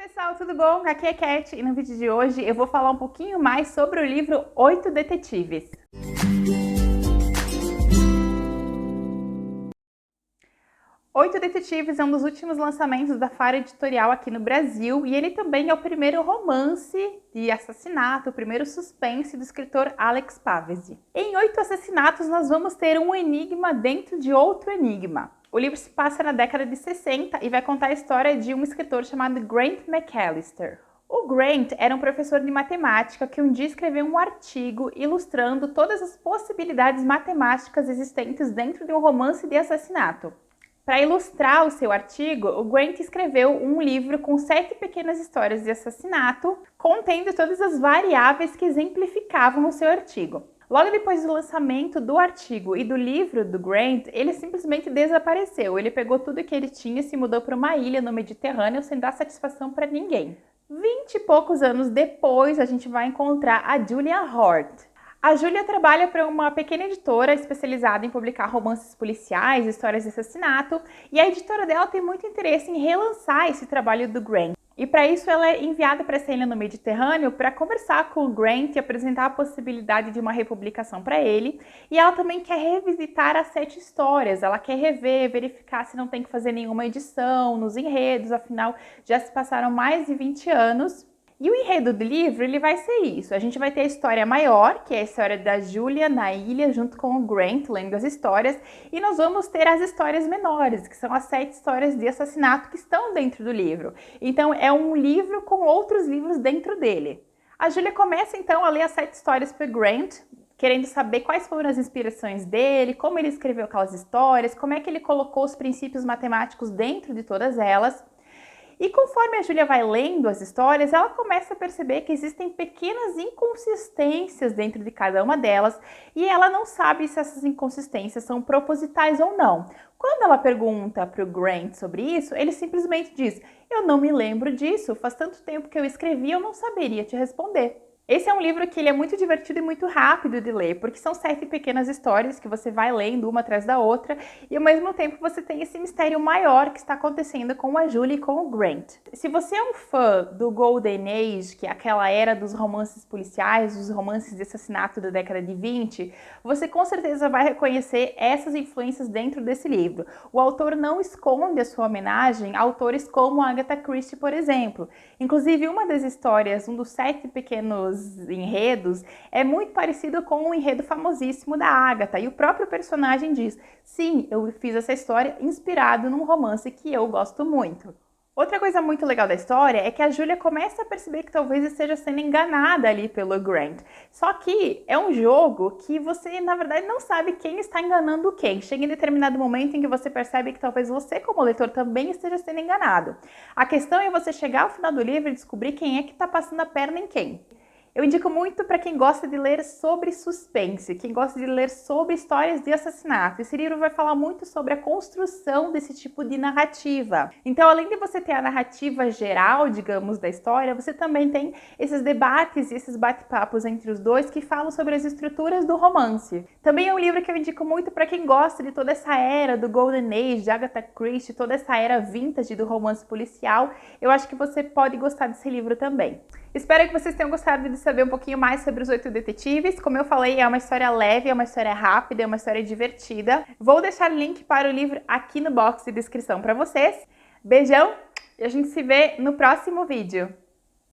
Pessoal, tudo bom? Aqui é Cat e no vídeo de hoje eu vou falar um pouquinho mais sobre o livro Oito Detetives. Oito Detetives é um dos últimos lançamentos da Faro Editorial aqui no Brasil e ele também é o primeiro romance de assassinato, o primeiro suspense do escritor Alex Pavese. Em Oito Assassinatos nós vamos ter um enigma dentro de outro enigma. O livro se passa na década de 60 e vai contar a história de um escritor chamado Grant McAllister. O Grant era um professor de matemática que um dia escreveu um artigo ilustrando todas as possibilidades matemáticas existentes dentro de um romance de assassinato. Para ilustrar o seu artigo, o Grant escreveu um livro com 7 pequenas histórias de assassinato, contendo todas as variáveis que exemplificavam o seu artigo. Logo depois do lançamento do artigo e do livro do Grant, ele simplesmente desapareceu. Ele pegou tudo que ele tinha e se mudou para uma ilha no Mediterrâneo sem dar satisfação para ninguém. 20 e poucos anos depois, a gente vai encontrar a Julia Hort. A Julia trabalha para uma pequena editora especializada em publicar romances policiais, histórias de assassinato, e a editora dela tem muito interesse em relançar esse trabalho do Grant. E para isso ela é enviada para essa ilha no Mediterrâneo para conversar com o Grant e apresentar a possibilidade de uma republicação para ele. E ela também quer revisitar as 7 histórias, ela quer rever, verificar se não tem que fazer nenhuma edição nos enredos, afinal já se passaram mais de 20 anos. E o enredo do livro, ele vai ser isso. A gente vai ter a história maior, que é a história da Julia na ilha, junto com o Grant, lendo as histórias. E nós vamos ter as histórias menores, que são as 7 histórias de assassinato que estão dentro do livro. Então, é um livro com outros livros dentro dele. A Julia começa, então, a ler as 7 histórias para o Grant, querendo saber quais foram as inspirações dele, como ele escreveu aquelas histórias, como é que ele colocou os princípios matemáticos dentro de todas elas. E conforme a Julia vai lendo as histórias, ela começa a perceber que existem pequenas inconsistências dentro de cada uma delas e ela não sabe se essas inconsistências são propositais ou não. Quando ela pergunta para o Grant sobre isso, ele simplesmente diz: "Eu não me lembro disso, faz tanto tempo que eu escrevi, eu não saberia te responder." Esse é um livro que ele é muito divertido e muito rápido de ler, porque são 7 pequenas histórias que você vai lendo uma atrás da outra e ao mesmo tempo você tem esse mistério maior que está acontecendo com a Julie e com o Grant. Se você é um fã do Golden Age, que é aquela era dos romances policiais, dos romances de assassinato da década de 20, você com certeza vai reconhecer essas influências dentro desse livro. O autor não esconde a sua homenagem a autores como Agatha Christie, por exemplo. Inclusive, uma das histórias, um dos 7 pequenos enredos, é muito parecido com um enredo famosíssimo da Agatha. E o próprio personagem diz: "Sim, eu fiz essa história inspirado num romance que eu gosto muito." Outra coisa muito legal da história é que a Julia começa a perceber que talvez esteja sendo enganada ali pelo Grant. Só que é um jogo que você, na verdade, não sabe quem está enganando quem. Chega em determinado momento em que você percebe que talvez você, como leitor, também esteja sendo enganado. A questão é você chegar ao final do livro e descobrir quem é que está passando a perna em quem. Eu indico muito para quem gosta de ler sobre suspense, quem gosta de ler sobre histórias de assassinato. Esse livro vai falar muito sobre a construção desse tipo de narrativa. Então, além de você ter a narrativa geral, digamos, da história, você também tem esses debates e esses bate-papos entre os dois que falam sobre as estruturas do romance. Também é um livro que eu indico muito para quem gosta de toda essa era do Golden Age, de Agatha Christie, toda essa era vintage do romance policial. Eu acho que você pode gostar desse livro também. Espero que vocês tenham gostado de saber um pouquinho mais sobre os 8 detetives. Como eu falei, é uma história leve, é uma história rápida, é uma história divertida. Vou deixar o link para o livro aqui no box de descrição para vocês. Beijão e a gente se vê no próximo vídeo.